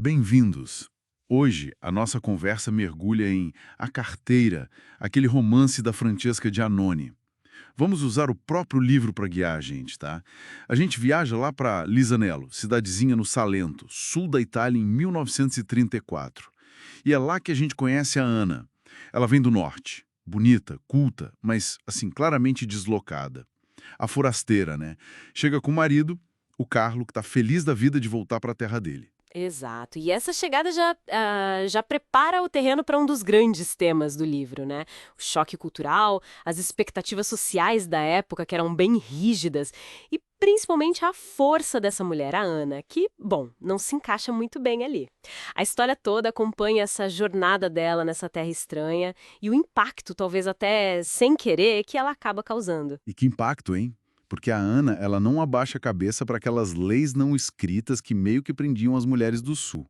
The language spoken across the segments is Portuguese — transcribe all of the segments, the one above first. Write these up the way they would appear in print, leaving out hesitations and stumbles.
Bem-vindos! Hoje, a nossa conversa mergulha em A Carteira, aquele romance da Francesca Giannone. Vamos usar o próprio livro para guiar a gente, tá? A gente viaja lá para Lisanello, cidadezinha no Salento, sul da Itália, em 1934. E é lá que a gente conhece a Ana. Ela vem do norte, bonita, culta, mas, assim, claramente deslocada. A forasteira, né? Chega com o marido, o Carlo, que está feliz da vida de voltar para a terra dele. Exato. E essa chegada já prepara o terreno para um dos grandes temas do livro, né? O choque cultural, as expectativas sociais da época, que eram bem rígidas, e principalmente a força dessa mulher, a Ana, que, bom, não se encaixa muito bem ali. A história toda acompanha essa jornada dela nessa terra estranha e o impacto, talvez até sem querer, que ela acaba causando. E que impacto, hein? Porque a Ana, ela não abaixa a cabeça para aquelas leis não escritas que meio que prendiam as mulheres do Sul.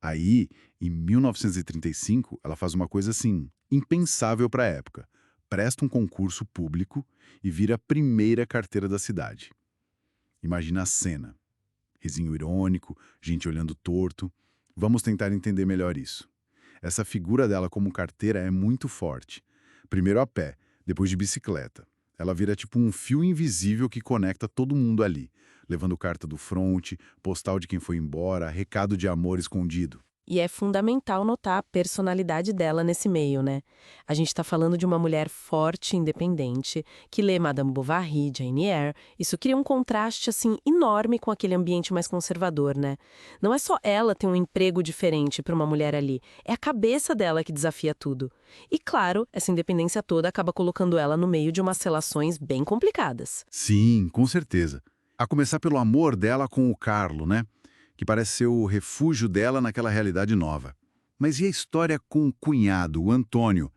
Aí, em 1935, ela faz uma coisa assim, impensável para a época. Presta um concurso público e vira a primeira carteira da cidade. Imagina a cena. Risinho irônico, gente olhando torto. Vamos tentar entender melhor isso. Essa figura dela como carteira é muito forte. Primeiro a pé, depois de bicicleta. Ela vira tipo um fio invisível que conecta todo mundo ali, levando carta do fronte, postal de quem foi embora, recado de amor escondido. E é fundamental notar a personalidade dela nesse meio, né? A gente está falando de uma mulher forte e independente, que lê Madame Bovary, Jane Eyre. Isso cria um contraste, assim, enorme com aquele ambiente mais conservador, né? Não é só ela ter um emprego diferente para uma mulher ali, é a cabeça dela que desafia tudo. E, claro, essa independência toda acaba colocando ela no meio de umas relações bem complicadas. Sim, com certeza. A começar pelo amor dela com o Carlo, né? Que parece ser o refúgio dela naquela realidade nova. Mas e a história com o cunhado, o Antônio?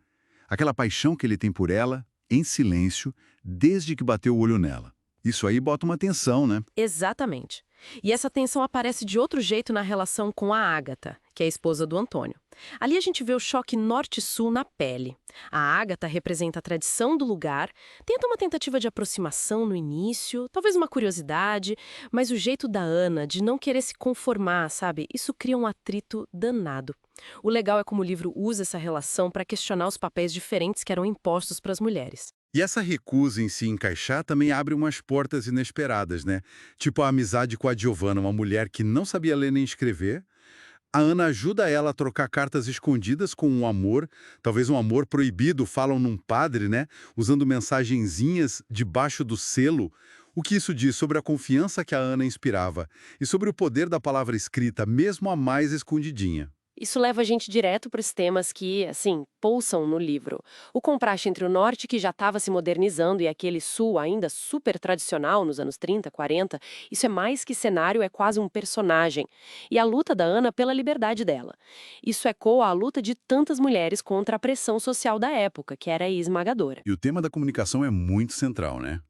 Aquela paixão que ele tem por ela, em silêncio, desde que bateu o olho nela. Isso aí bota uma tensão, né? Exatamente. E essa tensão aparece de outro jeito na relação com a Ágata, que é a esposa do Antônio. Ali a gente vê o choque norte-sul na pele. A Ágata representa a tradição do lugar, tenta uma tentativa de aproximação no início, talvez uma curiosidade, mas o jeito da Ana de não querer se conformar, sabe? Isso cria um atrito danado. O legal é como o livro usa essa relação para questionar os papéis diferentes que eram impostos para as mulheres. E essa recusa em se encaixar também abre umas portas inesperadas, né? Tipo a amizade com a Giovanna, uma mulher que não sabia ler nem escrever. A Ana ajuda ela a trocar cartas escondidas com um amor, talvez um amor proibido, falam num padre, né? Usando mensagenzinhas debaixo do selo. O que isso diz sobre a confiança que a Ana inspirava e sobre o poder da palavra escrita, mesmo a mais escondidinha. Isso leva a gente direto para os temas que, assim, pulsam no livro. O contraste entre o norte, que já estava se modernizando, e aquele sul ainda super tradicional nos anos 30, 40, isso é mais que cenário, é quase um personagem. E a luta da Ana pela liberdade dela. Isso ecoa a luta de tantas mulheres contra a pressão social da época, que era esmagadora. E o tema da comunicação é muito central, né?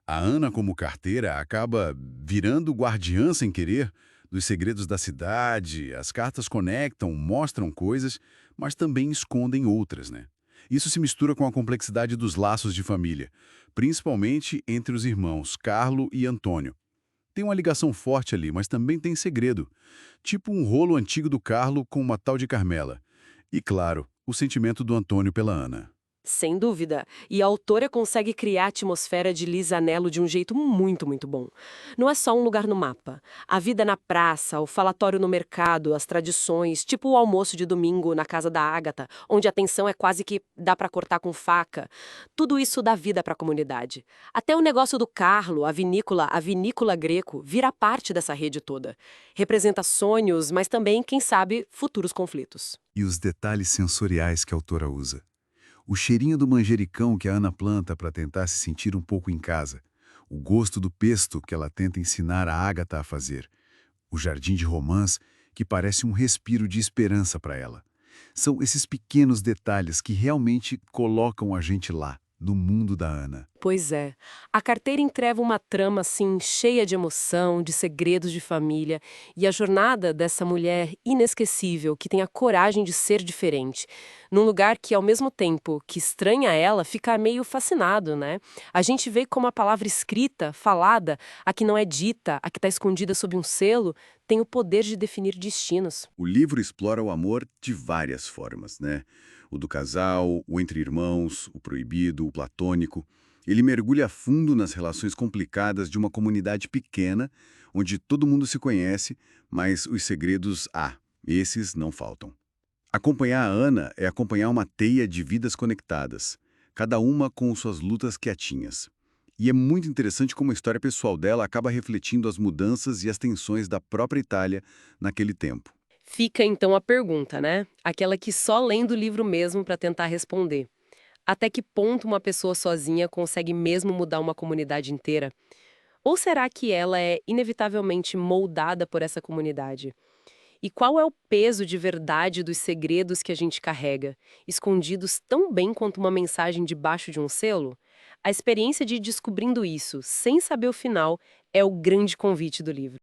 A Ana, como carteira, acaba virando guardiã sem querer dos segredos da cidade. As cartas conectam, mostram coisas, mas também escondem outras, né? Isso se mistura com a complexidade dos laços de família, principalmente entre os irmãos Carlo e Antônio. Tem uma ligação forte ali, mas também tem segredo, tipo um rolo antigo do Carlo com uma tal de Carmela. E, claro, o sentimento do Antônio pela Ana. Sem dúvida. E a autora consegue criar a atmosfera de Lisanello de um jeito muito, muito bom. Não é só um lugar no mapa. A vida na praça, o falatório no mercado, as tradições, tipo o almoço de domingo na casa da Ágata, onde a tensão é quase que dá pra cortar com faca. Tudo isso dá vida pra comunidade. Até o negócio do Carlo, a vinícola Greco, vira parte dessa rede toda. Representa sonhos, mas também, quem sabe, futuros conflitos. E os detalhes sensoriais que a autora usa. O cheirinho do manjericão que a Ana planta para tentar se sentir um pouco em casa. O gosto do pesto que ela tenta ensinar a Ágata a fazer. O jardim de romãs que parece um respiro de esperança para ela. São esses pequenos detalhes que realmente colocam a gente lá, no mundo da Ana. Pois é. A carteira entrega uma trama assim cheia de emoção, de segredos de família e a jornada dessa mulher inesquecível que tem a coragem de ser diferente, num lugar que ao mesmo tempo que estranha ela, fica meio fascinado, né? A gente vê como a palavra escrita, falada, a que não é dita, a que está escondida sob um selo, tem o poder de definir destinos. O livro explora o amor de várias formas, né? O do casal, o entre irmãos, o proibido, o platônico. Ele mergulha a fundo nas relações complicadas de uma comunidade pequena, onde todo mundo se conhece, mas os segredos, esses não faltam. Acompanhar a Ana é acompanhar uma teia de vidas conectadas, cada uma com suas lutas quietinhas. E é muito interessante como a história pessoal dela acaba refletindo as mudanças e as tensões da própria Itália naquele tempo. Fica então a pergunta, né? Aquela que só lendo o livro mesmo para tentar responder. Até que ponto uma pessoa sozinha consegue mesmo mudar uma comunidade inteira? Ou será que ela é inevitavelmente moldada por essa comunidade? E qual é o peso de verdade dos segredos que a gente carrega, escondidos tão bem quanto uma mensagem debaixo de um selo? A experiência de ir descobrindo isso, sem saber o final, é o grande convite do livro.